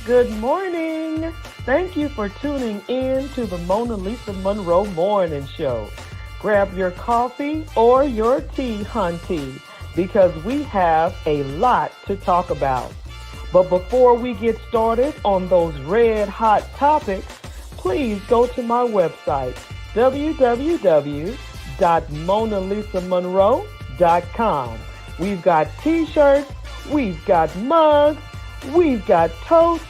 Good morning. Thank you for tuning in to the Monalisa Monroe Morning Show. Grab your coffee or your tea, hunty, because we have a lot to talk about. But before we get started on those red hot topics, please go to my website, www.monalisamonroe.com. We've got t-shirts, we've got mugs, we've got toast.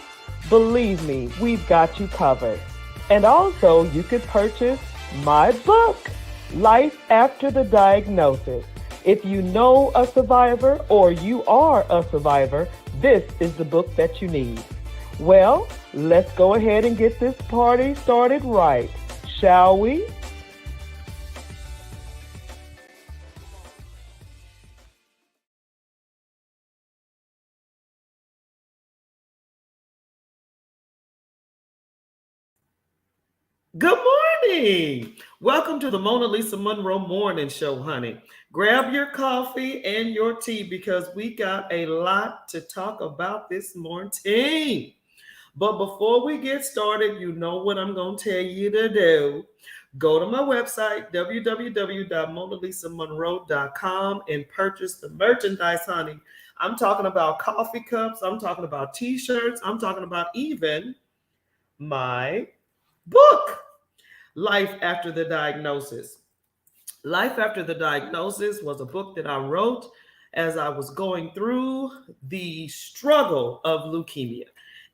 Believe me, we've got you covered. And also, you could purchase my book, Life After the Diagnosis. If you know a survivor or you are a survivor, this is the book that you need. Well, let's go ahead and get this party started right, shall we? Good morning. Welcome to the Monalisa Monroe Morning Show, honey. Grab your coffee and your tea because we got a lot to talk about this morning. But before we get started, you know what I'm going to tell you to do. Go to my website, www.monalisamonroe.com, and purchase the merchandise, honey. I'm talking about coffee cups. I'm talking about t-shirts. I'm talking about even my book. Life After the Diagnosis. Life After the Diagnosis was a book that I wrote as I was going through the struggle of leukemia.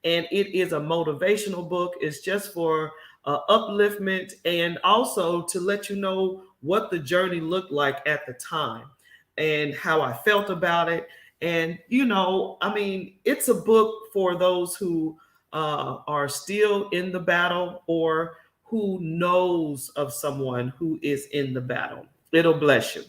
And it is a motivational book. It's just for upliftment and also to let you know what the journey looked like at the time and how I felt about it. And, it's a book for those who are still in the battle or who knows of someone who is in the battle. It'll bless you.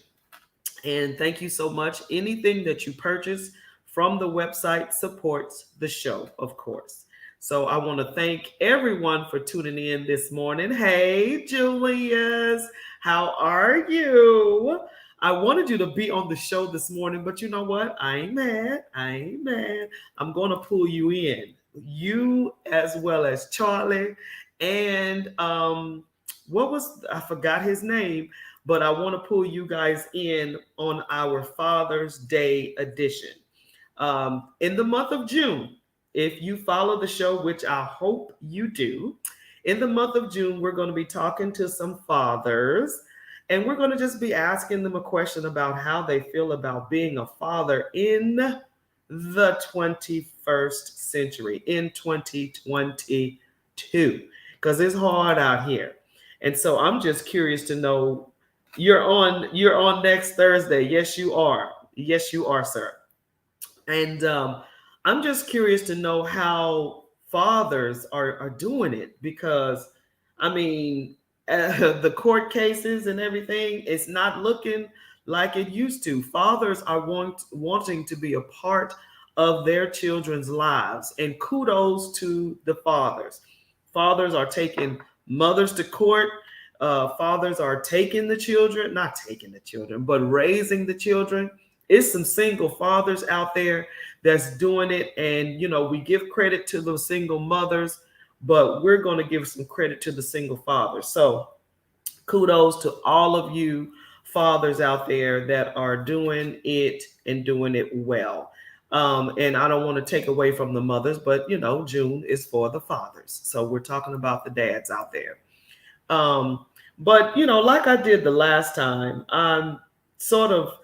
And thank you so much. Anything that you purchase from the website supports the show, of course. So I want to thank everyone for tuning in this morning. Hey, Julius, how are you? I wanted you to be on the show this morning, but you know what? I ain't mad. I ain't mad. I'm going to pull you in. You as well as Charlie and I forgot his name, but I want to pull you guys in on our Father's Day edition. In the month of June, if you follow the show, which I hope you do, in the month of June, we're going to be talking to some fathers and we're going to just be asking them a question about how they feel about being a father in the 21st century, in 2022, because it's hard out here. And so I'm just curious to know you're on next Thursday. Yes, you are. Yes, you are, sir. And I'm just curious to know how fathers are doing it because, I mean, the court cases and everything, it's not looking like it used to. Fathers are wanting to be a part of their children's lives, and kudos to the fathers. Fathers are taking mothers to court. Fathers are taking the children, not taking the children, but raising the children. It's some single fathers out there that's doing it. And, we give credit to the single mothers, but we're going to give some credit to the single fathers. So kudos to all of you fathers out there that are doing it and doing it well. And I don't want to take away from the mothers, but, June is for the fathers. So we're talking about the dads out there. But, like I did the last time, I'm sort of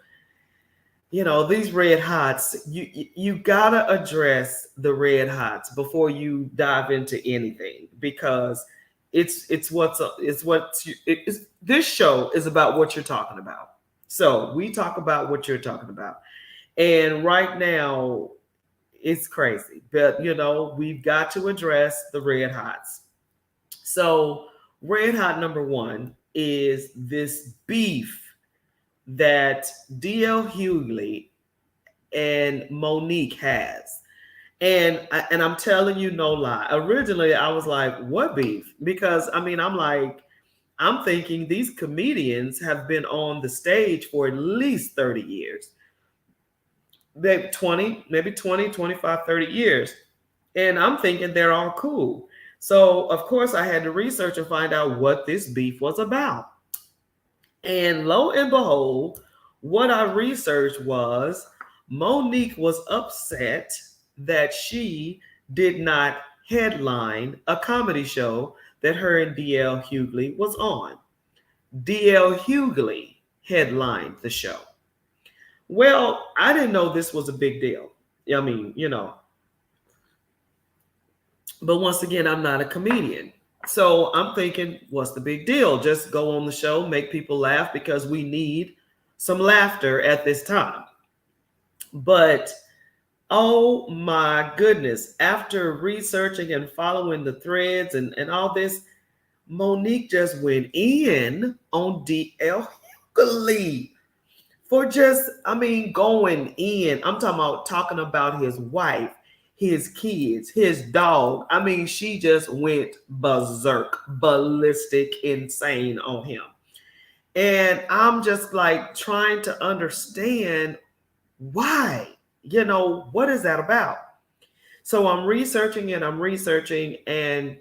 these red hots, you gotta address the red hots before you dive into anything because this show is about what you're talking about. So we talk about what you're talking about, and right now it's crazy, but we've got to address the red hots. So red hot number one is this beef that DL Hughley and Monique has. And I'm telling you no lie. Originally, I was like, what beef? Because I'm thinking these comedians have been on the stage for at least 30 years. Maybe 20, 25, 30 years. And I'm thinking they're all cool. So, of course, I had to research and find out what this beef was about. And lo and behold, what I researched was Monique was upset that she did not headline a comedy show that her and DL Hughley was on. DL Hughley headlined the show. Well, I didn't know this was a big deal. I mean, but once again, I'm not a comedian. So I'm thinking, what's the big deal? Just go on the show, make people laugh because we need some laughter at this time. But oh my goodness, after researching and following the threads and all this, Monique just went in on DL Hughley for just, I mean, going in. I'm talking about his wife, his kids, his dog. I mean, she just went berserk, ballistic, insane on him. And I'm just like trying to understand why, what is that about? So I'm researching and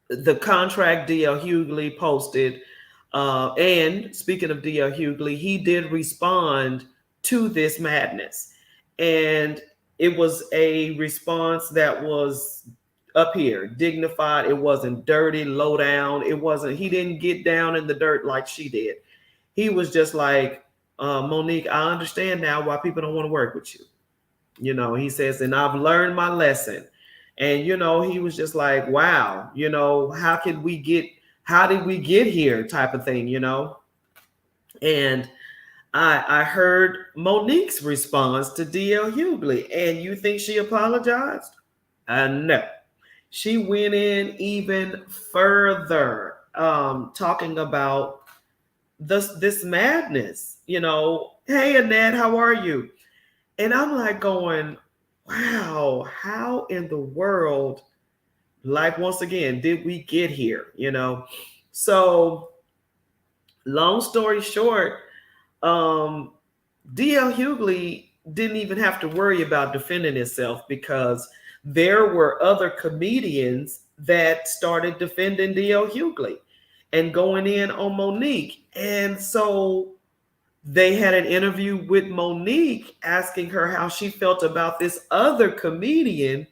the contract DL Hughley posted. And speaking of DL Hughley, he did respond to this madness. And it was a response that was up here, dignified. It wasn't dirty, low down. He didn't get down in the dirt like she did. He was just like, Monique, I understand now why people don't want to work with you. He says, and I've learned my lesson. And, he was just like, wow, how did we get here type of thing, And I heard Monique's response to DL Hughley. And you think she apologized? No. She went in even further, talking about this madness, Hey, Annette, how are you? And I'm like going, wow, how in the world, like, once again, did we get here, So long story short, DL Hughley didn't even have to worry about defending himself because there were other comedians that started defending DL Hughley and going in on Monique. And so they had an interview with Monique asking her how she felt about this other comedian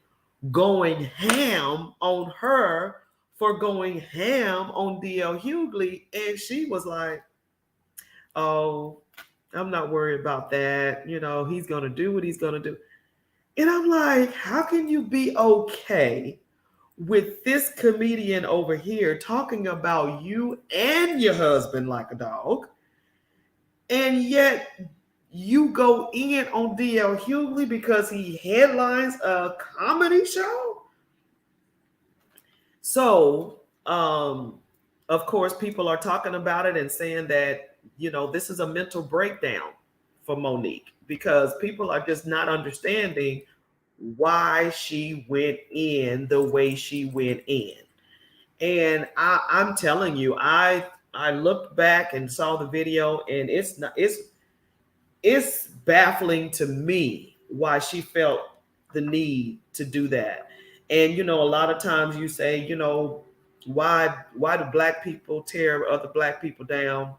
going ham on her for going ham on DL Hughley. And she was like, oh, I'm not worried about that. He's going to do what he's going to do. And I'm like, how can you be okay with this comedian over here talking about you and your husband like a dog? And yet you go in on DL Hughley because he headlines a comedy show? So, of course, people are talking about it and saying that, this is a mental breakdown for Monique because people are just not understanding why she went in the way she went in. And I'm telling you, I looked back and saw the video, and it's baffling to me why she felt the need to do that. And a lot of times you say, why do black people tear other black people down?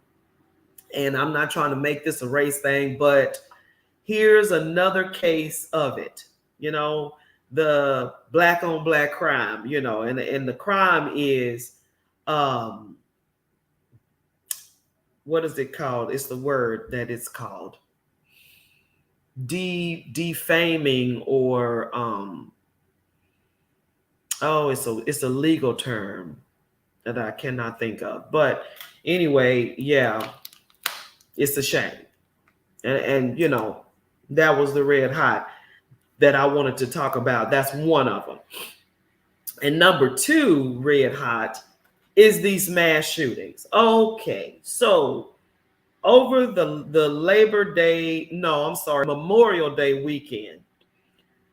And I'm not trying to make this a race thing, but here's another case of it. The black on black crime, and the crime is what is it called? It's the word that it's called. Defaming or it's a legal term that I cannot think of. But anyway, yeah, it's a shame. And that was the red hot that I wanted to talk about. That's one of them. And number two, red hot, is these mass shootings. Okay, so over the Memorial Day weekend,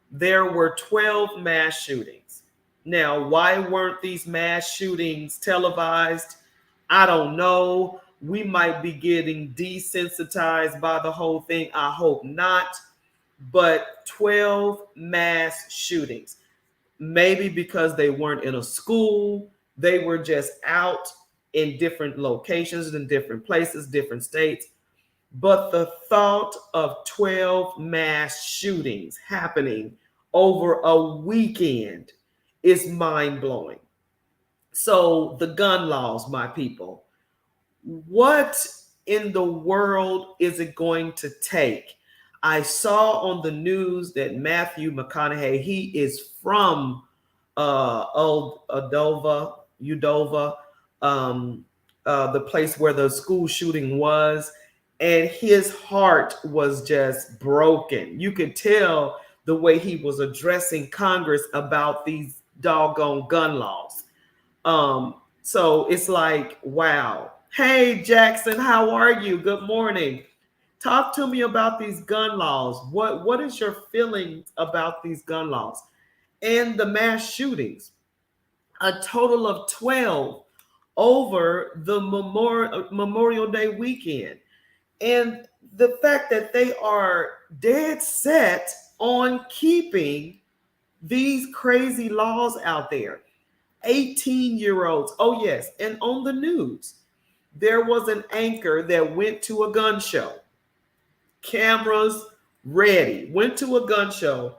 there were 12 mass shootings. Now, why weren't these mass shootings televised? I don't know. We might be getting desensitized by the whole thing. I hope not. but 12 mass shootings. Maybe because they weren't in a school, they were just out in different locations, in different places, different states. But the thought of 12 mass shootings happening over a weekend is mind blowing. So, the gun laws, my people, what in the world is it going to take? I saw on the news that Matthew McConaughey, he is from old Udova, the place where the school shooting was, and his heart was just broken. You could tell the way he was addressing Congress about these doggone gun laws. So it's like, wow. Hey, Jackson, how are you? Good morning. Talk to me about these gun laws. What is your feelings about these gun laws and the mass shootings? A total of 12 over the Memorial Day weekend. And the fact that they are dead set on keeping these crazy laws out there. 18-year-olds. Oh, yes. And on the news, there was an anchor that went to a gun show. Cameras ready. Went to a gun show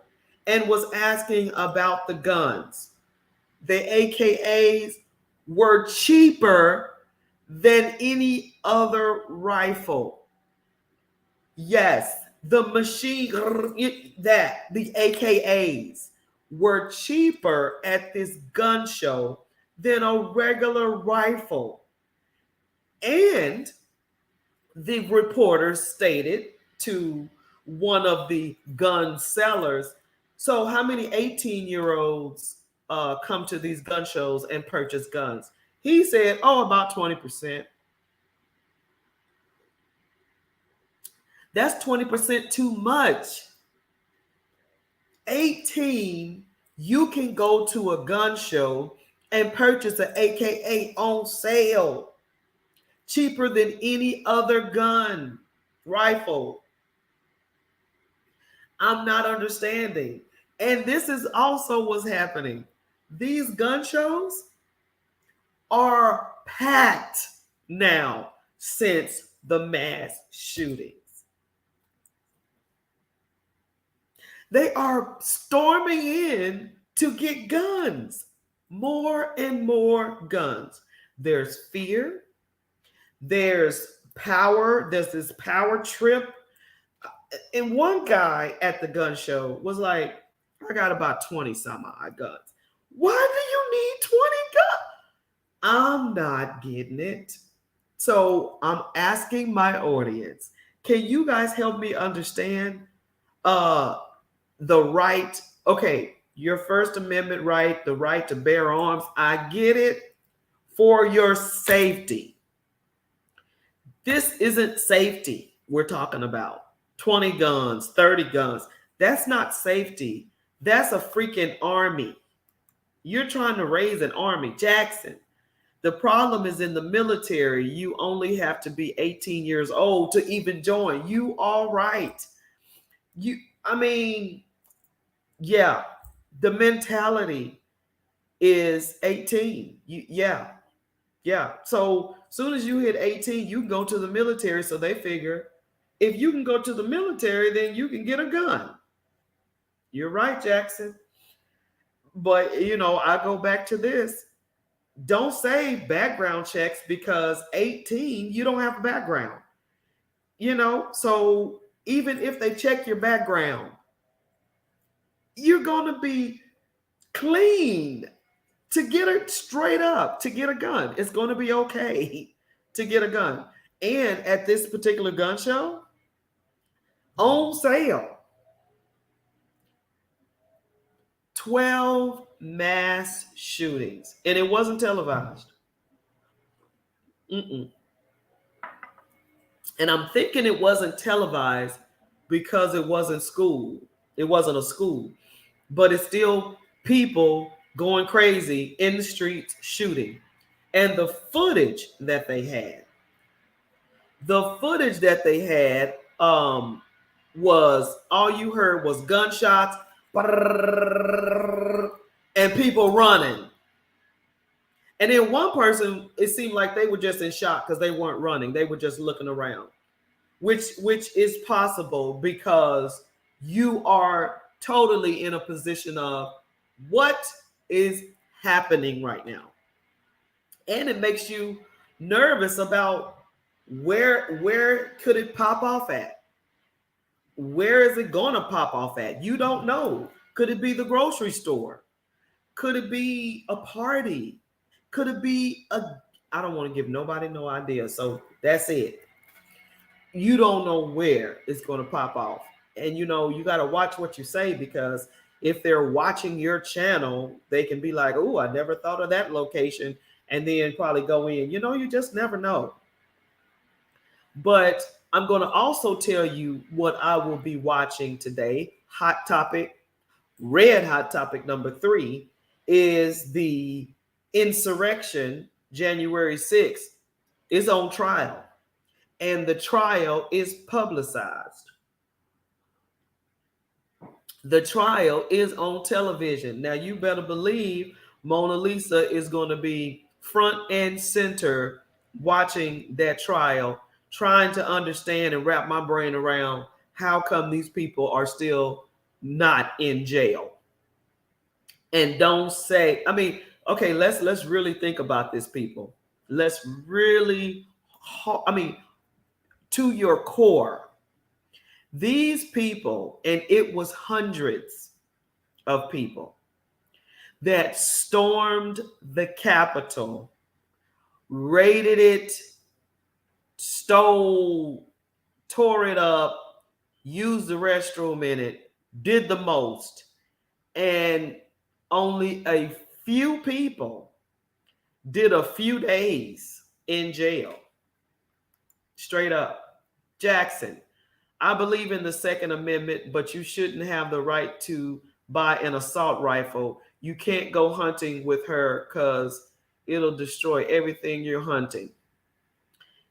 and was asking about the guns. The AKAs were cheaper than any other rifle. Yes, the the AKAs were cheaper at this gun show than a regular rifle. And the reporters stated to one of the gun sellers, so how many 18-year-olds come to these gun shows and purchase guns? He said, oh, about 20%. That's 20% too much. 18, you can go to a gun show and purchase an AKA on sale, cheaper than any other gun, rifle. I'm not understanding. And this is also what's happening. These gun shows are packed now since the mass shootings. They are storming in to get guns, more and more guns. There's fear, there's power, there's this power trip. And one guy at the gun show was like, I got about 20 some odd guns. Why do you need 20 guns? I'm not getting it. So I'm asking my audience, can you guys help me understand the right? Okay, your First Amendment right, the right to bear arms, I get it, for your safety. This isn't safety we're talking about. 20 guns, 30 guns. That's not safety. That's a freaking army. You're trying to raise an army. Jackson, the problem is in the military. You only have to be 18 years old to even join. You all right. Yeah, the mentality is 18. Yeah. So soon as you hit 18, you can go to the military. So they figure if you can go to the military, then you can get a gun. You're right, Jackson. But, I go back to this. Don't say background checks because 18, you don't have a background. So even if they check your background, you're going to be clean to get it straight up, to get a gun. It's going to be okay to get a gun. And at this particular gun show, on sale, 12 mass shootings. And it wasn't televised. And I'm thinking it wasn't televised because it wasn't school. It wasn't a school. But it's still people going crazy in the streets shooting. And the footage that they had, was all you heard was gunshots and people running. And then one person, it seemed like they were just in shock because they weren't running. They were just looking around, which is possible because you are totally in a position of what is happening right now. And it makes you nervous about where could it pop off at? Where is it going to pop off at? You don't know. Could it be the grocery store? Could it be a party? Could it be a I don't want to give nobody no idea. So that's it. You don't know where it's going to pop off. And you got to watch what you say, because if they're watching your channel, they can be like, "Oh, I never thought of that location," and then probably go in. You just never know. But I'm going to also tell you what I will be watching today. Hot topic, red hot topic number 3 is the insurrection. January 6th is on trial, and the trial is publicized. The trial is on television. Now, you better believe Monalisa is going to be front and center watching that trial, trying to understand and wrap my brain around how come these people are still not in jail. And don't say, okay, let's really think about this, people. Let's really, to your core, these people, and it was hundreds of people that stormed the Capitol, raided it, stole, tore it up, used the restroom in it, did the most, and only a few people did a few days in jail. Straight up. Jackson, I believe in the Second Amendment, but you shouldn't have the right to buy an assault rifle. You can't go hunting with her because it'll destroy everything you're hunting.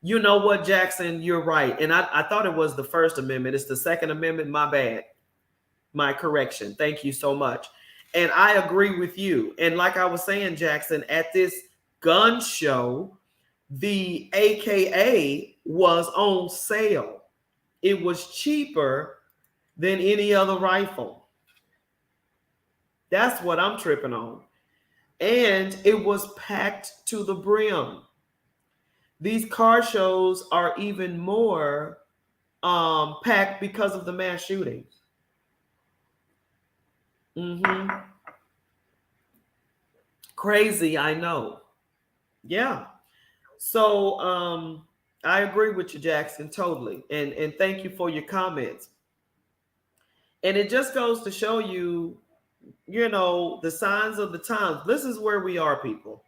You know what, Jackson? You're right. And I thought it was the First Amendment. It's the Second Amendment. My bad. My correction. Thank you so much. And I agree with you. And like I was saying, Jackson, at this gun show, the AKA was on sale. It was cheaper than any other rifle. That's what I'm tripping on. And it was packed to the brim. These car shows are even more packed because of the mass shootings. Crazy, I know. Yeah. So I agree with you, Jackson, totally. And thank you for your comments. And it just goes to show you, the signs of the times. This is where we are, people.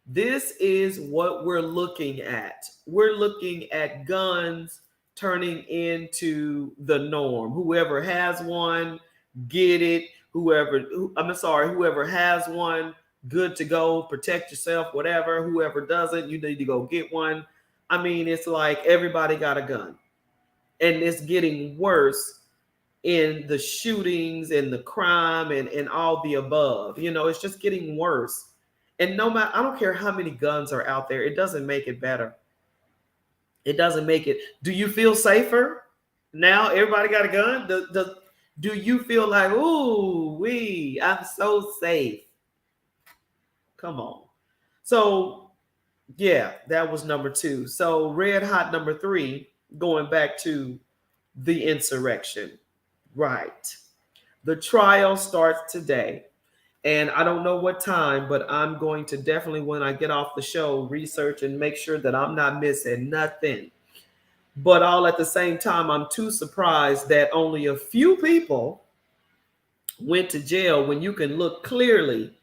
This is what we're looking at. We're looking at guns turning into the norm. Whoever has one, get it. Whoever has one, good to go. Protect yourself, whatever. Whoever doesn't, you need to go get one. It's like everybody got a gun. And it's getting worse in the shootings and the crime and all the above. It's just getting worse. And no matter, I don't care how many guns are out there, it doesn't make it better. It doesn't make it. Do you feel safer now? Everybody got a gun. Do you feel like, ooh, I'm so safe? Come on. So yeah, that was number 2. So red hot number 3, going back to the insurrection. Right. The trial starts today. And I don't know what time, but I'm going to definitely, when I get off the show, research and make sure that I'm not missing nothing. But all at the same time, I'm too surprised that only a few people went to jail when you can look clearly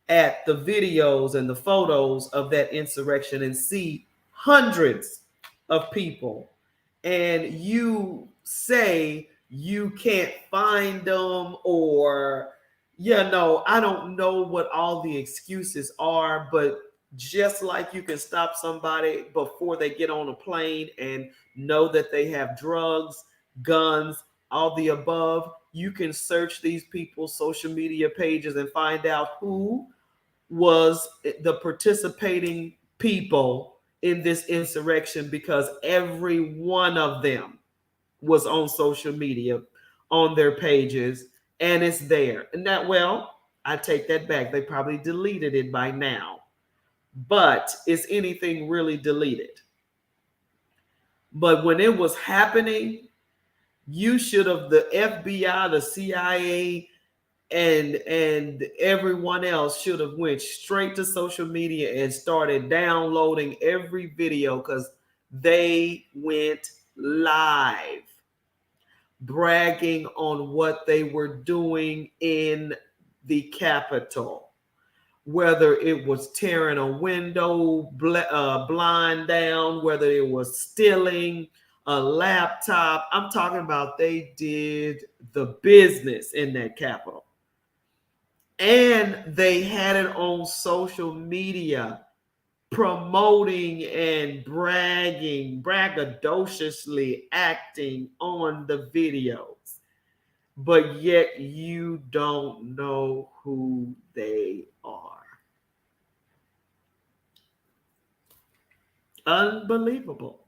at the videos and the photos of that insurrection and see hundreds of people. And you say you can't find them, or I don't know what all the excuses are, but just like you can stop somebody before they get on a plane and know that they have drugs, guns, all the above. You can search these people's social media pages and find out who was the participating people in this insurrection, because every one of them was on social media, on their pages, and it's there. And that, well, I take that back. They probably deleted it by now. But is anything really deleted? But when it was happening, you should have, the FBI, the CIA, and everyone else should have went straight to social media and started downloading every video, because they went live bragging on what they were doing in the Capitol, whether it was tearing a window blind down, whether it was stealing a laptop. I'm talking about they did the business in that Capitol. And they had it on social media, promoting and bragging, braggadociously acting on the videos. But yet you don't know who they are. Unbelievable.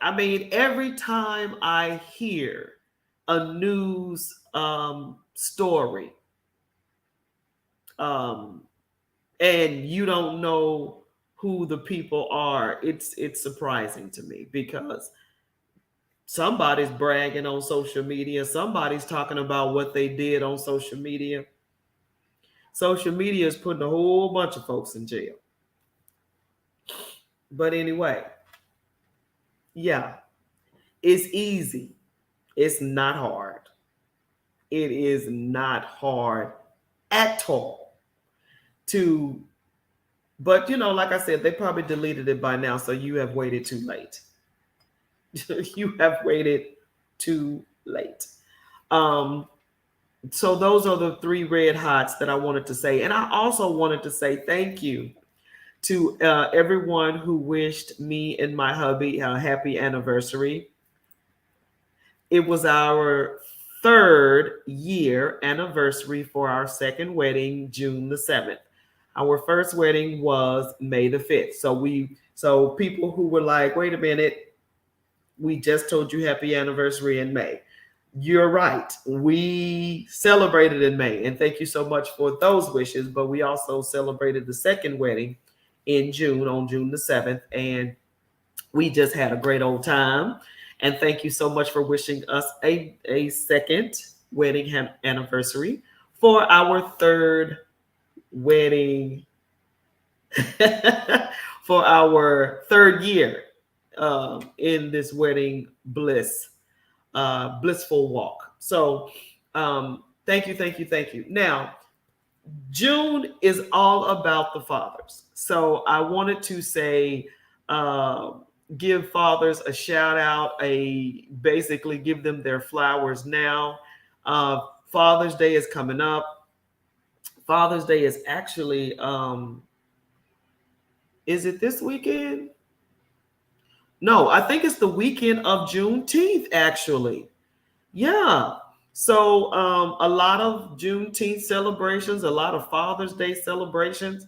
I mean, every time I hear a news story, and you don't know who the people are, it's surprising to me, because somebody's bragging on social media, somebody's talking about what they did on social media. Social media is putting a whole bunch of folks in jail. But anyway, yeah, it's easy. It's not hard. It is not hard at all to, but like I said, they probably deleted it by now, so you have waited too late. You have waited too late. So those are the three red hots that I wanted to say. And I also wanted to say thank you to everyone who wished me and my hubby a happy anniversary. It was our 3rd year anniversary for our second wedding, June the 7th. Our first wedding was May the 5th. So people who were like, wait a minute, we just told you happy anniversary in May. You're right. We celebrated in May, and thank you so much for those wishes. But we also celebrated the second wedding in June, on June the 7th, and we just had a great old time. And thank you so much for wishing us a second wedding anniversary for our 3rd wedding, for our 3rd year in this wedding blissful walk. So thank you. Now, June is all about the fathers. So I wanted to say, give fathers a shout out, basically give them their flowers now. Father's Day is coming up. Father's Day is actually, is it this weekend? No, I think it's the weekend of Juneteenth, actually. Yeah. So a lot of Juneteenth celebrations, a lot of Father's Day celebrations.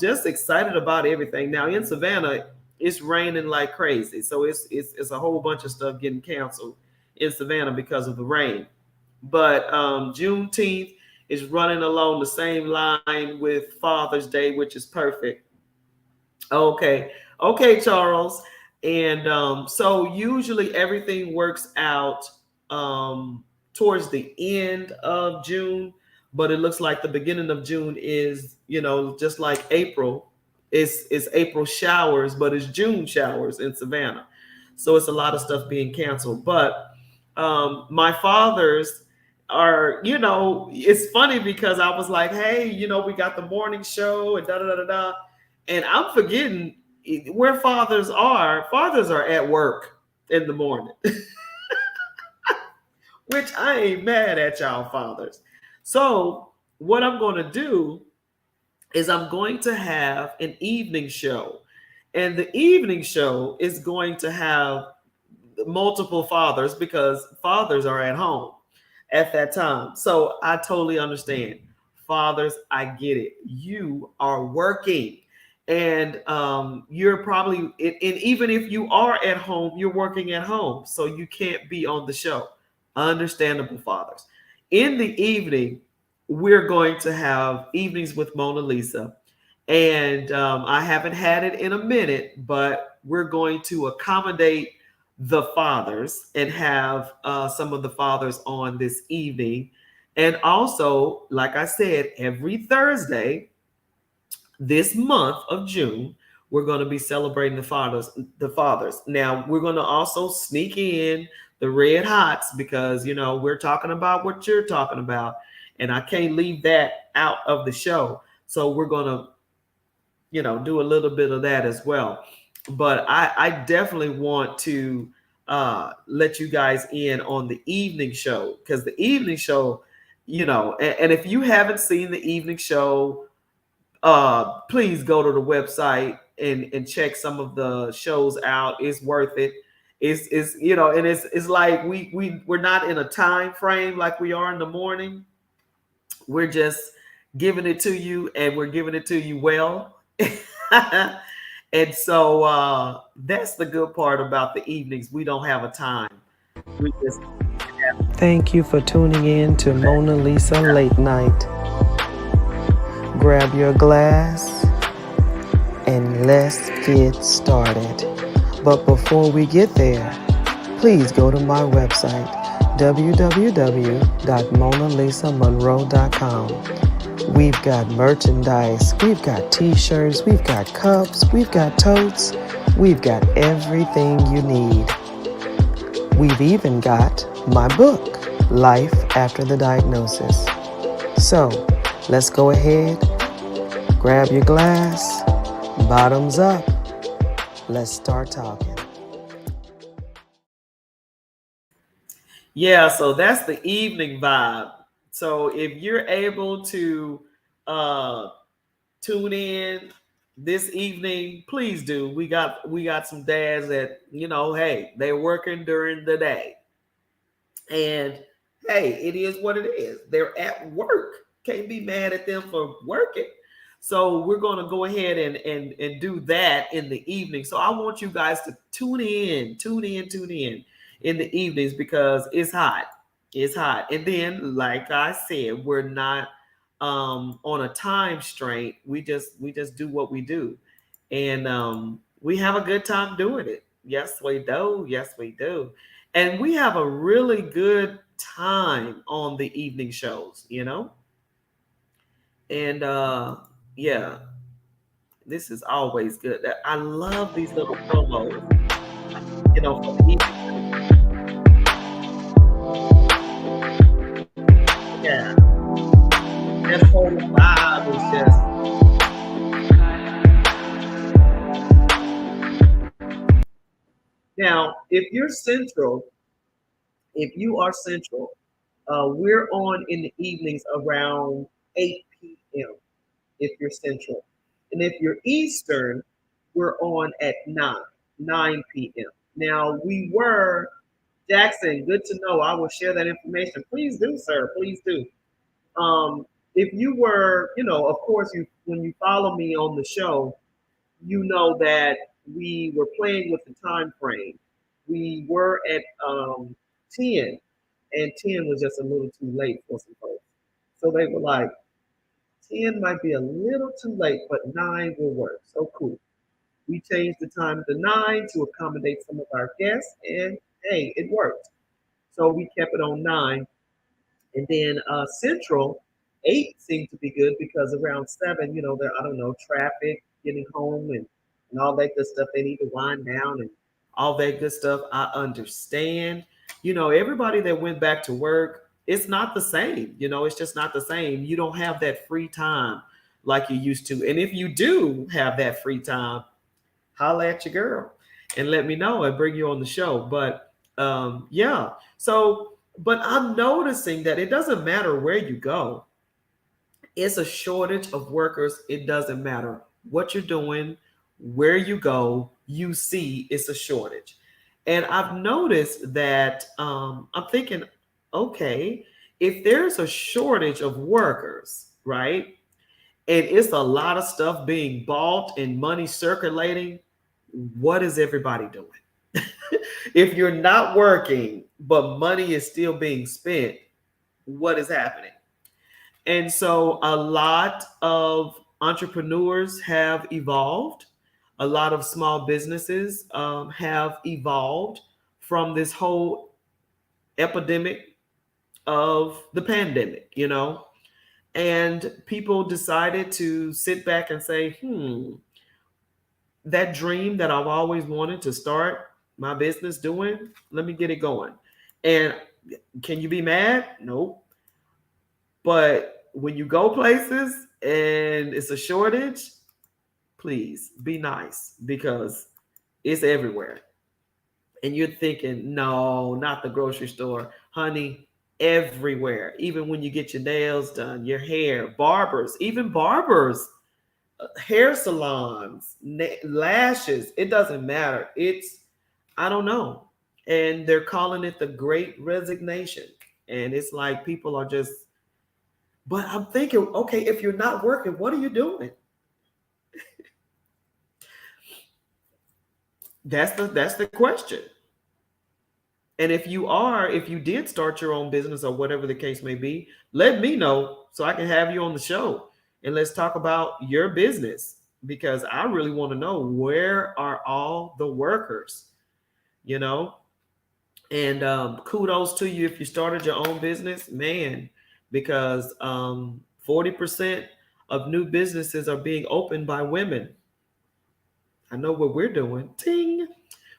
Just excited about everything. Now in Savannah, it's raining like crazy. So it's a whole bunch of stuff getting canceled in Savannah because of the rain. But Juneteenth is running along the same line with Father's Day, which is perfect. Okay, Charles. And so usually everything works out towards the end of June, but it looks like the beginning of June is, just like April. It's April showers, but it's June showers in Savannah. So it's a lot of stuff being canceled. But my fathers are, it's funny because I was like, hey, we got the morning show and da da da da da. And I'm forgetting where fathers are. Fathers are at work in the morning, which I ain't mad at y'all fathers. So what I'm going to do is I'm going to have an evening show. And the evening show is going to have multiple fathers because fathers are at home at that time. So I totally understand. Fathers, I get it. You are working. And you're probably, and even if you are at home, you're working at home. So you can't be on the show. Understandable, fathers. In the evening, we're going to have evenings with Mona Lisa. And I haven't had it in a minute, but we're going to accommodate the fathers and have some of the fathers on this evening. And also, like I said, every Thursday this month of June, we're going to be celebrating the fathers. The fathers. Now we're going to also sneak in the red hots because we're talking about what you're talking about, and I can't leave that out of the show. So we're going to do a little bit of that as well. But I definitely want to let you guys in on the evening show because the evening show, and if you haven't seen the evening show, please go to the website and check some of the shows out. It's worth it. It's and it's like we're not in a time frame like we are in the morning. We're just giving it to you, and we're giving it to you well. And so that's the good part about the evenings. We don't have a time. We just Thank you for tuning in to Mona Lisa Late Night. Grab your glass and let's get started. But before we get there, please go to my website, www.monalisamonroe.com. We've got merchandise, we've got t-shirts, we've got cups, we've got totes, we've got everything you need. We've even got my book, Life After the Diagnosis. So, let's go ahead, grab your glass, bottoms up, let's start talking. Yeah, so that's the evening vibe. So if you're able to uh tune in this evening, please do. We got some dads that, hey, they're working during the day. And hey, it is what it is. They're at work. Can't be mad at them for working. So we're going to go ahead and do that in the evening. So I want you guys to tune in the evenings because it's hot. It's hot. And then, like I said, we're not on a time strain. We just do what we do. And we have a good time doing it. Yes, we do. Yes, we do. And we have a really good time on the evening shows. And yeah, this is always good. I love these little promos, for the evening. Yeah, that whole vibe is just now. If you are central, we're on in the evenings around 8 p.m. if you're central. And if you're Eastern, we're on at 9 p.m. Now, we were, Jackson, good to know. I will share that information. Please do, sir. Please do. If you were, of course, when you follow me on the show, you know that we were playing with the time frame. We were at 10, and 10 was just a little too late for some folks. So they were like, 10 might be a little too late, but 9 will work. So cool. We changed the time to 9 to accommodate some of our guests, and hey, it worked. So we kept it on 9. And then Central, 8 seemed to be good because around 7, there, I don't know, traffic, getting home and all that good stuff. They need to wind down and all that good stuff. I understand. Everybody that went back to work, it's not the same. It's just not the same. You don't have that free time like you used to. And if you do have that free time, holla at your girl and let me know and bring you on the show. But yeah. So, but I'm noticing that it doesn't matter where you go. It's a shortage of workers. It doesn't matter what you're doing, where you go, you see it's a shortage. And I've noticed that I'm thinking, okay, if there's a shortage of workers, right, and it's a lot of stuff being bought and money circulating, what is everybody doing? If you're not working, but money is still being spent, what is happening? And so a lot of entrepreneurs have evolved. A lot of small businesses have evolved from this whole epidemic of the pandemic. And people decided to sit back and say, that dream that I've always wanted to start my business doing, let me get it going. And can you be mad? Nope. But when you go places and it's a shortage, please be nice because it's everywhere. And you're thinking, no, not the grocery store, honey, everywhere. Even when you get your nails done, your hair, barbers, even barbers, hair salons, lashes, it doesn't matter. I don't know. And they're calling it the great resignation. And it's like people are just, but I'm thinking, okay, if you're not working, what are you doing? That's the question. And if you did start your own business or whatever the case may be, let me know so I can have you on the show and let's talk about your business because I really want to know where are all the workers, you know? And kudos to you if you started your own business, man, because 40% of new businesses are being opened by women. I know what we're doing. Ting.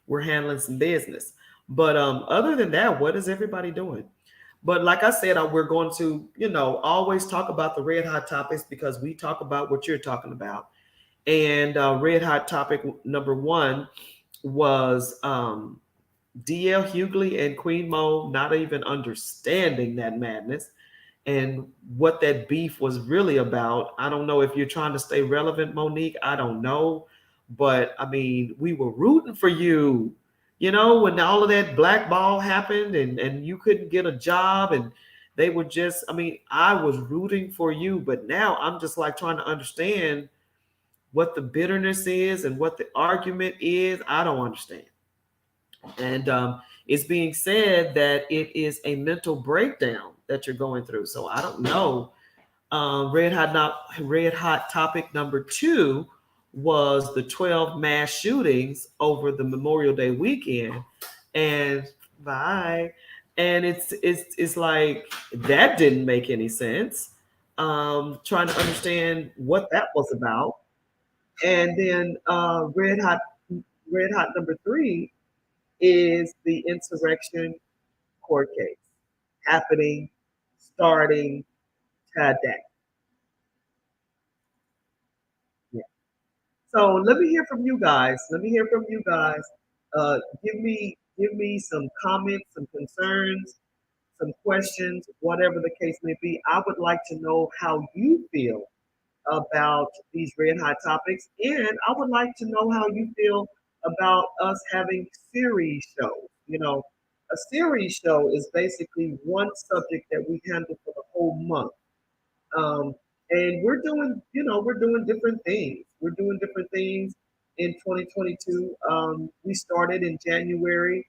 We're handling some business. But other than that, what is everybody doing? But like I said, we're going to, always talk about the red hot topics because we talk about what you're talking about. And red hot topic number one was DL Hughley and Queen Mo not even understanding that madness and what that beef was really about. I don't know if you're trying to stay relevant, Monique. I don't know. But I mean, we were rooting for you, when all of that black ball happened and you couldn't get a job and they were just, I mean, I was rooting for you. But now I'm just like trying to understand what the bitterness is and what the argument is. I don't understand. And it's being said that it is a mental breakdown that you're going through. So I don't know. Red hot topic number two was the 12 mass shootings over the Memorial Day weekend, and bye. And it's like that didn't make any sense. Trying to understand what that was about, and then red hot number three is the insurrection court case happening, starting today. Yeah. So let me hear from you guys. Let me hear from you guys. Give me some comments, some concerns, some questions, whatever the case may be. I would like to know how you feel about these red hot topics, and I would like to know how you feel about us having series shows. A series show is basically one subject that we handle for the whole month. Um, and we're doing different things. We're doing different things in 2022. We started in January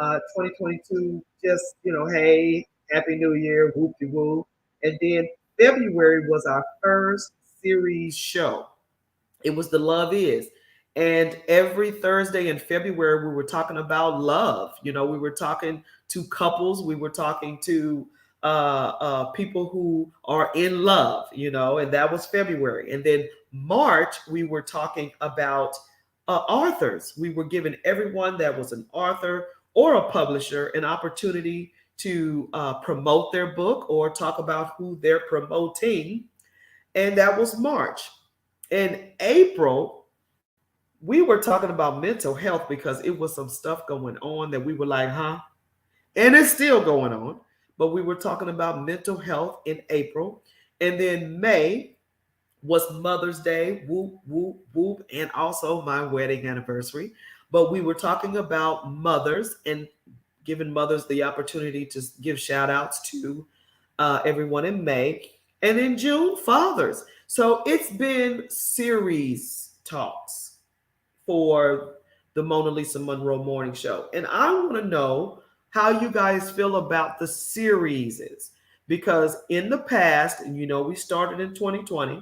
2022, just, hey, Happy New Year, whoop de whoop. And then February was our first series show. It was the Love Is. And every Thursday in February, we were talking about love. We were talking to couples, we were talking to people who are in love, and that was February. And then March, we were talking about authors. We were giving everyone that was an author or a publisher an opportunity to promote their book or talk about who they're promoting. And that was March. In April, we were talking about mental health because it was some stuff going on that we were like, huh? And it's still going on. But we were talking about mental health in April. And then May was Mother's Day, whoop, whoop, whoop, and also my wedding anniversary. but we were talking about mothers and giving mothers the opportunity to give shout outs to everyone in May. And in June, fathers. So it's been series talks for the Monalisa Monroe Morning Show. And I want to know how you guys feel about the series, because in the past, and we started in 2020,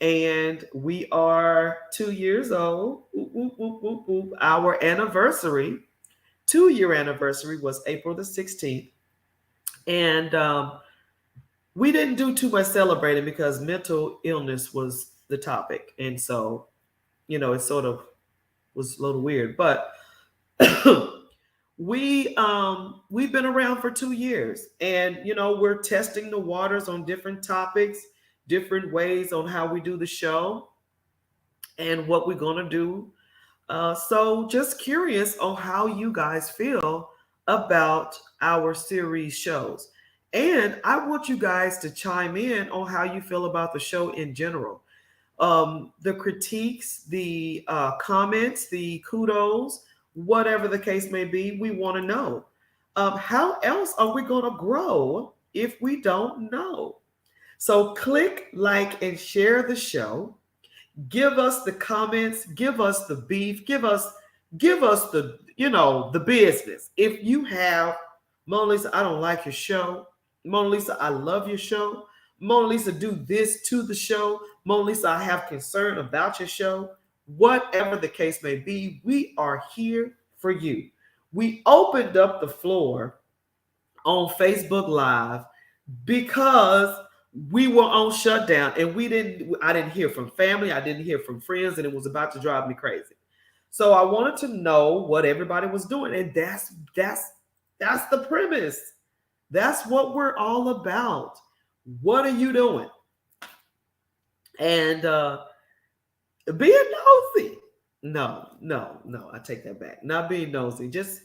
and we are 2 years old. Oop, oop, oop, oop, oop. Our anniversary, 2 year anniversary, was April the 16th. And we didn't do too much celebrating because mental illness was the topic. And so, it sort of was a little weird. But we've been around for 2 years, and we're testing the waters on different topics, different ways on how we do the show and what we're gonna do. So just curious on how you guys feel about our series shows. And I want you guys to chime in on how you feel about the show in general. The critiques, the comments, the kudos, whatever the case may be, we want to know. How else are we going to grow if we don't know? So click like and share the show. Give us the comments, give us the beef, give us the business. If you have, Mona Lisa, I don't like your show. Mona Lisa, I love your show. Mona Lisa, do this to the show. Mona Lisa, I have concern about your show. Whatever the case may be, we are here for you. We opened up the floor on Facebook Live because we were on shutdown, and I didn't hear from family, I didn't hear from friends, and it was about to drive me crazy. So I wanted to know what everybody was doing, and that's the premise. That's what we're all about. What are you doing? And being nosy. No, no, no, I take that back. Not being nosy, just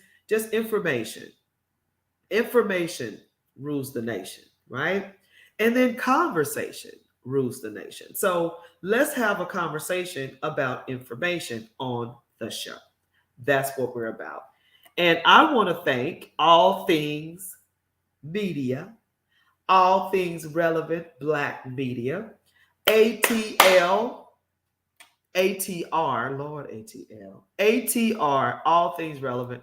information. Information rules the nation, right? And then conversation rules the nation. So let's have a conversation about information on the show. That's what we're about. And I want to thank All Things Media, All Things Relevant Black Media, ATL, ATR, Lord ATL, ATR, All Things Relevant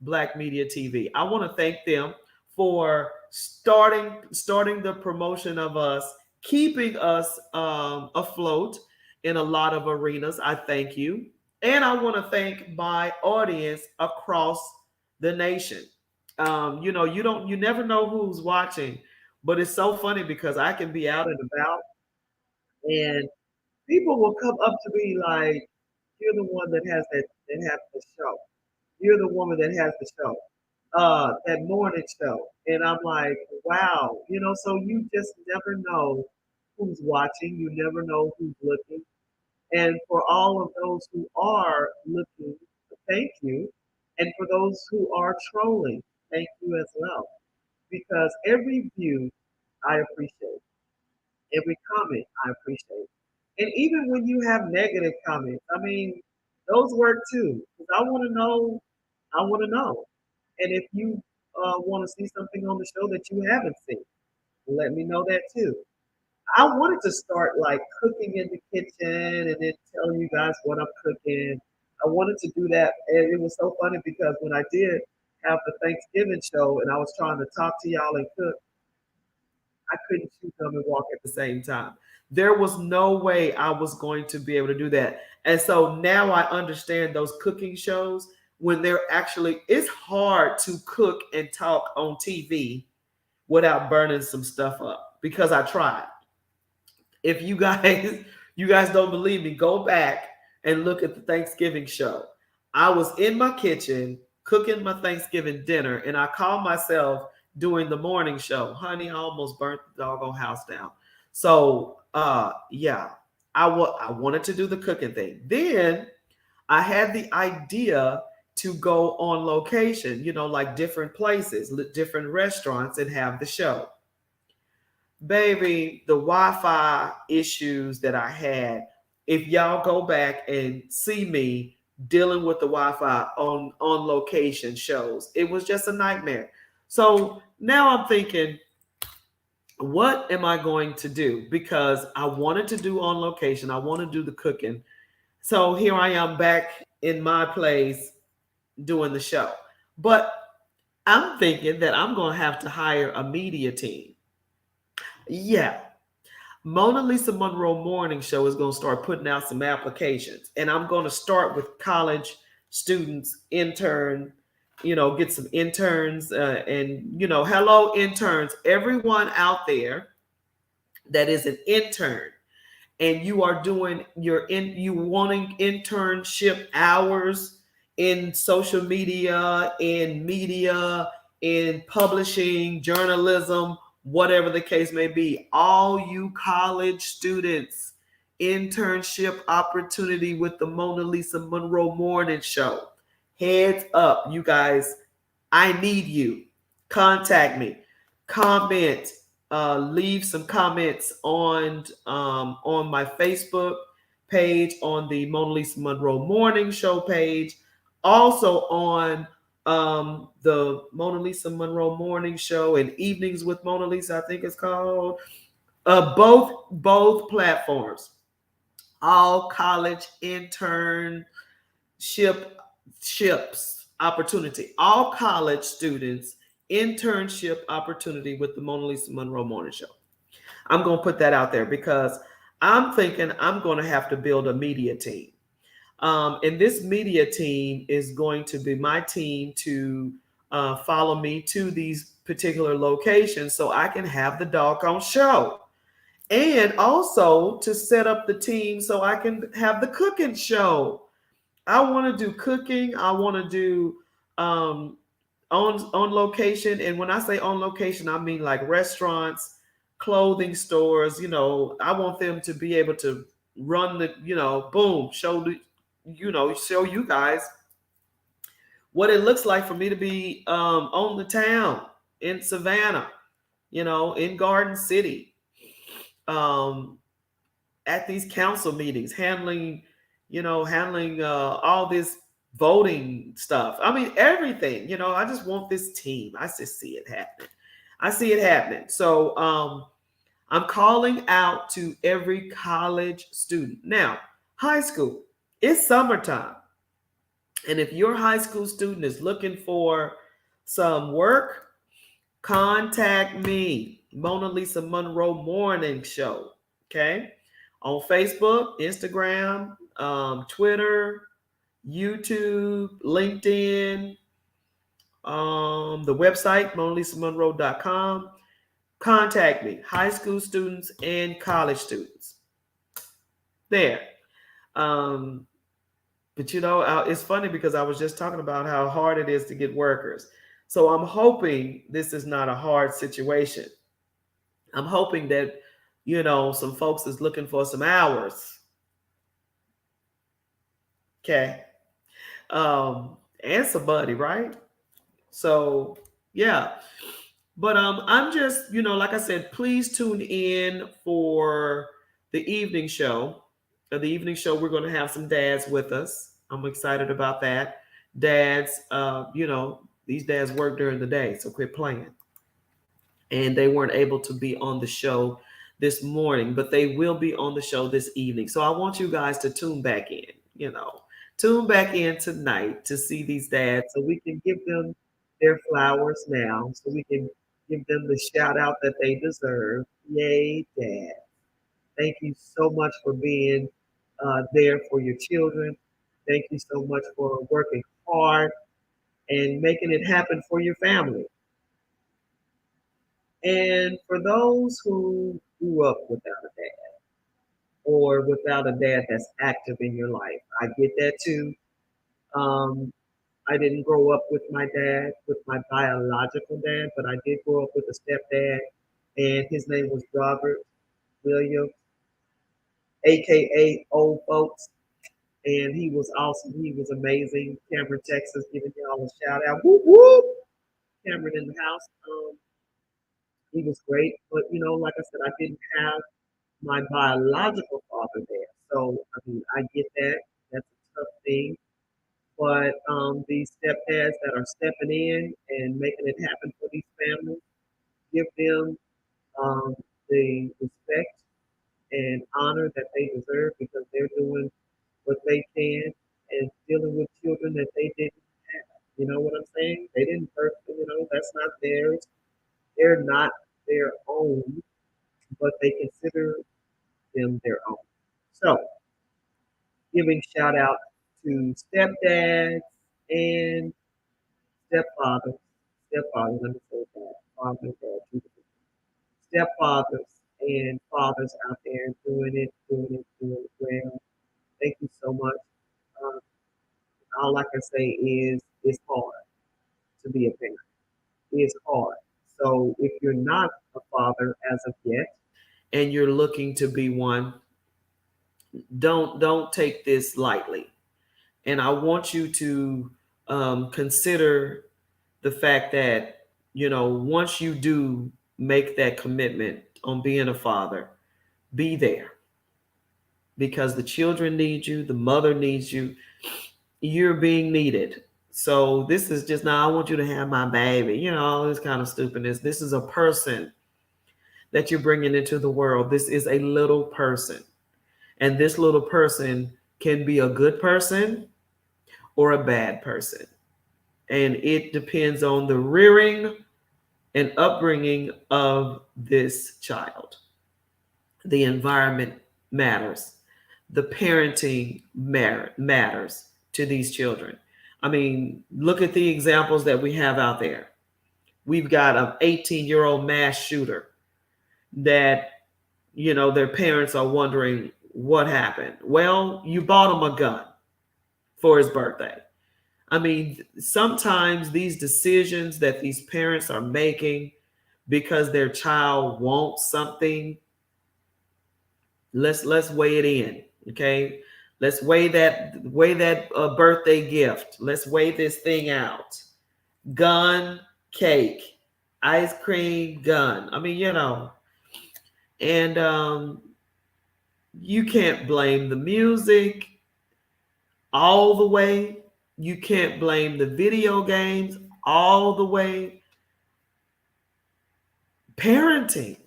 Black Media TV. I want to thank them for starting the promotion of us, keeping us afloat in a lot of arenas. I thank you. And I want to thank my audience across the nation. You never know who's watching, but it's so funny because I can be out and about, and people will come up to me like, "You're the one that has the show. You're the woman that has the show, that morning show." And I'm like, wow, so you just never know who's watching. You never know who's looking. And for all of those who are looking, thank you. And for those who are trolling, thank you as well. Because every view I appreciate, every comment I appreciate. And even when you have negative comments, I mean, those work too. Because I want to know. And if you want to see something on the show that you haven't seen, let me know that too. I wanted to start like cooking in the kitchen and then telling you guys what I'm cooking. I wanted to do that. And it was so funny because when I did have the Thanksgiving show and I was trying to talk to y'all and cook, I couldn't chew gum and walk at the same time. There was no way I was going to be able to do that. And so now I understand those cooking shows when they're actually, it's hard to cook and talk on TV without burning some stuff up because I tried. If you guys you guys don't believe me, go back and look at the Thanksgiving show. I was in my kitchen cooking my Thanksgiving dinner, and I called myself doing the morning show. Honey, I almost burnt the doggone house down. So yeah, I wanted to do the cooking thing. Then I had the idea to go on location, like different places, different restaurants, and have the show. Baby, the Wi-Fi issues that I had, if y'all go back and see me dealing with the Wi-Fi on location shows. It was just a nightmare. So now I'm thinking, what am I going to do? Because I wanted to do on location. I want to do the cooking. So here I am back in my place doing the show. But I'm thinking that I'm going to have to hire a media team. Yeah. Mona Lisa Monroe Morning Show is going to start putting out some applications. And I'm going to start with college students, get some interns. Hello, interns. Everyone out there that is an intern and you are doing you wanting internship hours in social media, in media, in publishing, journalism, whatever the case may be, all you college students, internship opportunity with the Mona Lisa Monroe Morning Show. Heads up, you guys, I need you. Contact me. Comment. Leave some comments on my Facebook page, on the Mona Lisa Monroe Morning Show page, also on the Mona Lisa Monroe Morning Show and Evenings with Mona Lisa, I think it's called. Both platforms. All college internship ships opportunity. All college students internship opportunity with the Mona Lisa Monroe Morning Show. I'm going to put that out there because I'm thinking I'm going to have to build a media team. And this media team is going to be my team to follow me to these particular locations so I can have the doggone show. And also to set up the team so I can have the cooking show. I want to do cooking. I want to do um, on location, and when I say on location, I mean like restaurants, clothing stores. I want them to be able to run the boom show you guys what it looks like for me to be on the town in Savannah, in Garden City, um, at these council meetings, handling all this voting stuff. I mean, everything. I just want this team. I just see it happening. I see it happening. So I'm calling out to every college student. Now, high school, it's summertime. And if your high school student is looking for some work, contact me, Mona Lisa Monroe Morning Show. Okay. On Facebook, Instagram, Twitter, YouTube, LinkedIn, the website, monalisamonroe.com. Contact me, high school students and college students. There. Um, but it's funny because I was just talking about how hard it is to get workers. So I'm hoping this is not a hard situation. I'm hoping that, some folks is looking for some hours. Okay. And some money, right? So yeah. But I'm just, like I said, please tune in for the evening show. The evening show, we're going to have some dads with us. I'm excited about that. Dads, these dads work during the day, so quit playing. And they weren't able to be on the show this morning, but they will be on the show this evening. So I want you guys to tune back in, tune back in tonight to see these dads so we can give them their flowers now, so we can give them the shout out that they deserve. Yay, dad. Thank you so much for being there for your children. Thank you so much for working hard and making it happen for your family. And for those who grew up without a dad or without a dad that's active in your life, I get that too. Um, I didn't grow up with my dad, with my biological dad, but I did grow up with a stepdad, and his name was Robert Williams, aka Old Folks. And he was awesome. He was amazing. Cameron, Texas, giving y'all a shout out. Whoop whoop! Cameron in the house. He was great, but like I said, I didn't have my biological father there. So I mean, I get that. That's a tough thing. But these stepdads that are stepping in and making it happen for these families, give them um, the respect and honor that they deserve because they're doing what they can and dealing with children that they didn't have. You know what I'm saying? They didn't birth them, that's not theirs. They're not their own, but they consider them their own. So, giving shout out to stepdads and stepfathers, let me say that, father and dad, stepfathers and fathers out there doing it well. Thank you so much. Um, all I can say is it's hard to be a parent. It's hard. So if you're not a father as of yet, and you're looking to be one, don't take this lightly. And I want you to consider the fact that once you do make that commitment on being a father, be there because the children need you, the mother needs you, you're being needed. So this is just now I want you to have my baby, all this kind of stupidness. This is a person that you're bringing into the world. This is a little person. And this little person can be a good person or a bad person. And it depends on the rearing and upbringing of this child. The environment matters. The parenting matters to these children. I mean, look at the examples that we have out there. We've got an 18-year-old mass shooter that, their parents are wondering what happened. Well, you bought him a gun for his birthday. I mean, sometimes these decisions that these parents are making because their child wants something, let's weigh it in, okay? Let's weigh that birthday gift. Let's weigh this thing out. Gun, cake, ice cream, gun. I mean, and you can't blame the music all the way. You can't blame the video games all the way. Parenting,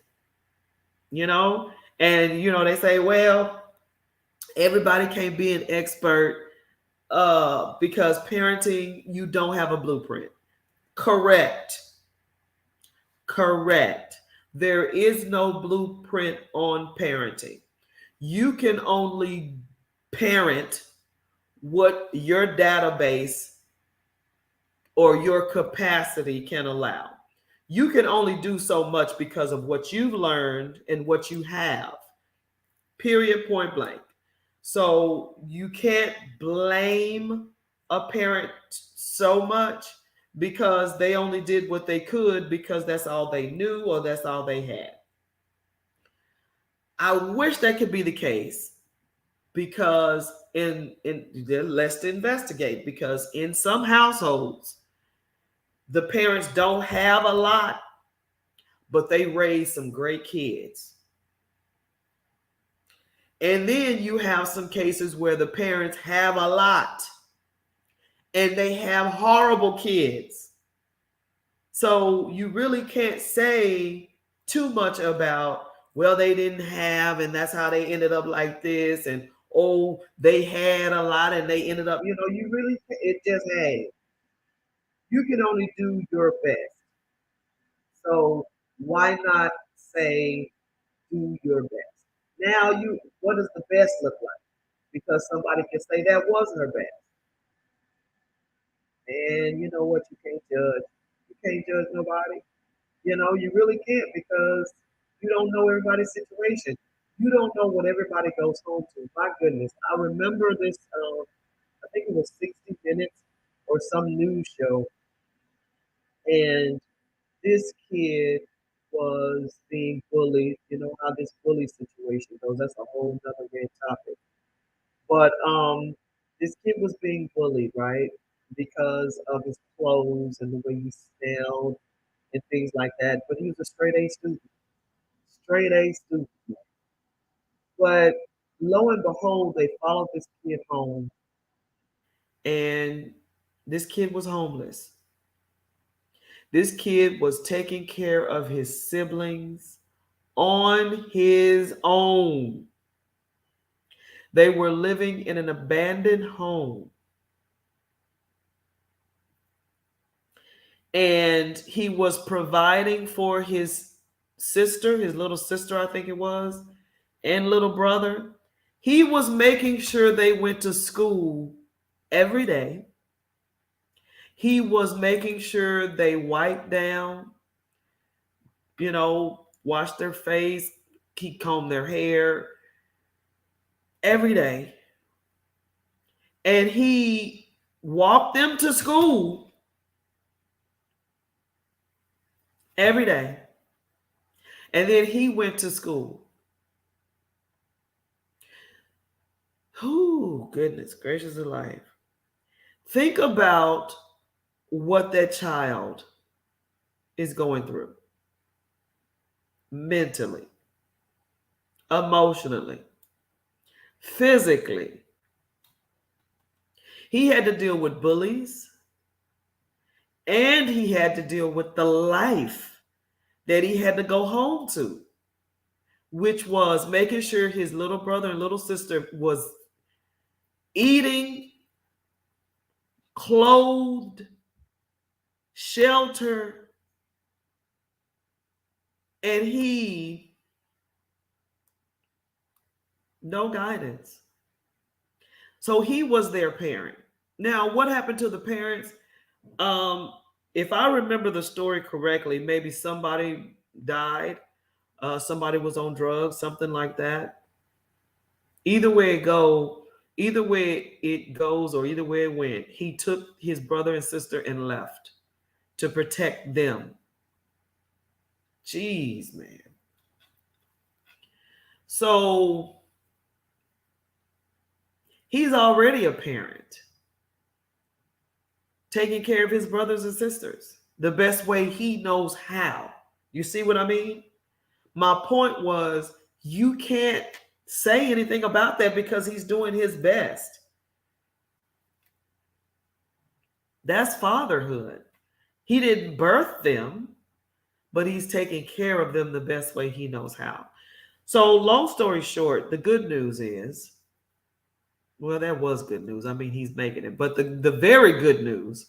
you know, and they say, well, everybody can't be an expert because parenting, you don't have a blueprint. Correct. Correct. There is no blueprint on parenting. You can only parent what your database or your capacity can allow. You can only do so much because of what you've learned and what you have. Period, point blank. So you can't blame a parent so much because they only did what they could because that's all they knew or that's all they had. I wish that could be the case because in let's investigate because in some households the parents don't have a lot but they raise some great kids. And then you have some cases where the parents have a lot and they have horrible kids. So you really can't say too much about, well, they didn't have, and that's how they ended up like this, and oh, they had a lot and they ended up, you really, it just, hey, you can only do your best. So why not say do your best? Now what does the best look like? Because somebody can say that wasn't her best. And you know what? You can't judge. You can't judge nobody. You really can't because you don't know everybody's situation. You don't know what everybody goes home to. My goodness. I remember this, I think it was 60 Minutes or some news show. And this kid was being bullied. You know how this bully situation goes. That's a whole nother red topic. But this kid was being bullied, right? Because of his clothes and the way he smelled and things like that. But he was a straight A student. Straight A student. But lo and behold, they followed this kid home And this kid was homeless. This kid was taking care of his siblings on his own. They were living in an abandoned home. And he was providing for his sister, his little sister, I think it was, and little brother. He was making sure they went to school every day. He was making sure they wiped down, wash their face, keep comb their hair every day. And he walked them to school every day. And then he went to school. Whew, goodness gracious of life. Think about what that child is going through mentally, emotionally, physically. He had to deal with bullies, and he had to deal with the life that he had to go home to, which was making sure his little brother and little sister was eating, clothed, sheltered, and he, no guidance. So he was their parent. Now, what happened to the parents? If I remember the story correctly, maybe somebody died, somebody was on drugs, something like that. Either way it goes, or either way it went, he took his brother and sister and left to protect them. Jeez, man. So he's already a parent, taking care of his brothers and sisters the best way he knows how. You see what I mean? My point was, you can't say anything about that because he's doing his best. That's fatherhood. He didn't birth them, but he's taking care of them the best way he knows how. So, long story short, the good news is, well, that was good news. I mean, he's making it. But the very good news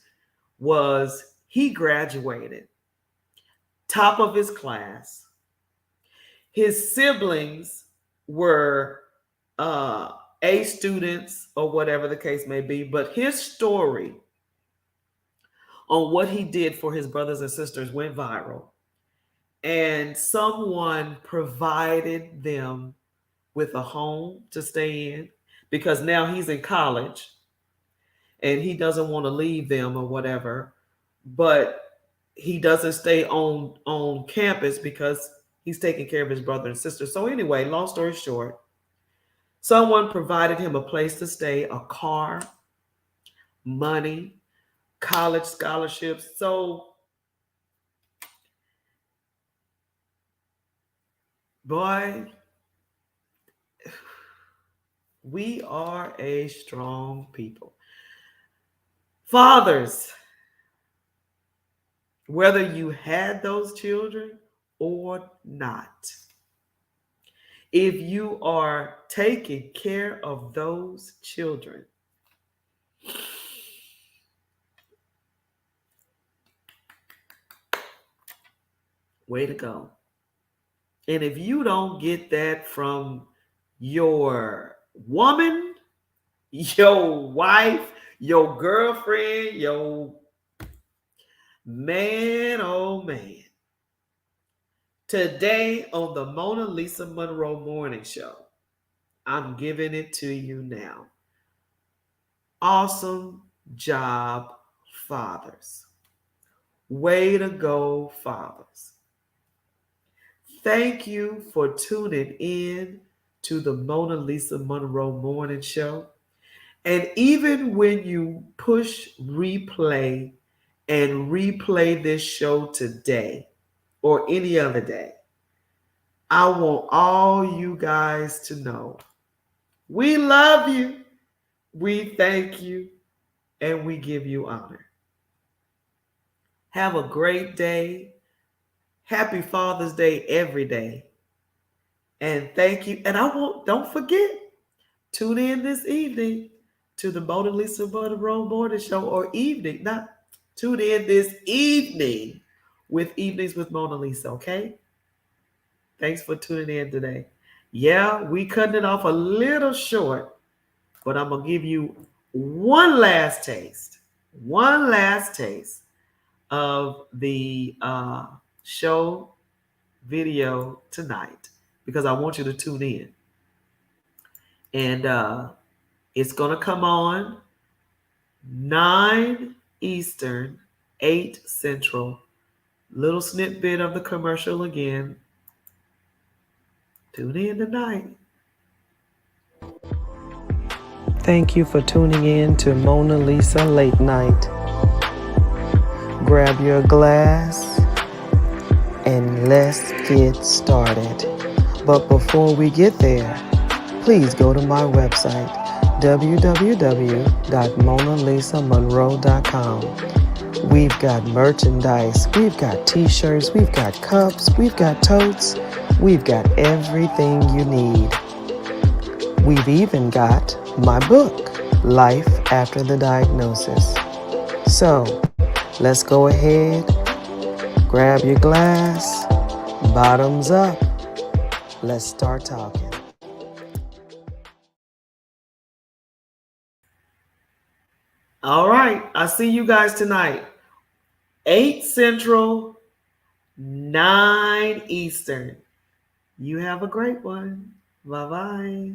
was he graduated, top of his class. His siblings were A students, or whatever the case may be. But his story on what he did for his brothers and sisters went viral. And someone provided them with a home to stay in, because now he's in college and he doesn't want to leave them or whatever, but he doesn't stay on campus because he's taking care of his brother and sister. So anyway, long story short, someone provided him a place to stay, a car, money, college scholarships. So, boy, we are a strong people. Fathers, whether you had those children or not, if you are taking care of those children, way to go. And if you don't get that from your woman, your wife, your girlfriend, your man, oh man. Today on the Monalisa Monroe Morning Show, I'm giving it to you now. Awesome job, fathers. Way to go, fathers. Thank you for tuning in to the Monalisa Monroe Morning Show. And even when you push replay and replay this show today or any other day, I want all you guys to know we love you. We thank you. and we give you honor. Have a great day. Happy Father's Day every day. And thank you. And don't forget, tune in this evening to the Monalisa Monroe Morning Show, or evening, not tune in this evening with Evenings with Monalisa, okay? Thanks for tuning in today. Yeah, we cutting it off a little short, but I'm going to give you one last taste of the show video tonight, because I want you to tune in. And it's going to come on 9 Eastern, 8 Central. Little snippet of the commercial again. Tune in tonight. Thank you for tuning in to Monalisa Late Night. Grab your glass and let's get started. But before we get there, please go to my website, www.monalisamonroe.com. We've got merchandise, we've got t-shirts, we've got cups, we've got totes, we've got everything you need. We've even got my book, Life After the Diagnosis. So, let's go ahead, grab your glass, bottoms up, let's start talking. All right. I see you guys tonight. 8 Central, 9 Eastern. You have a great one. Bye-bye.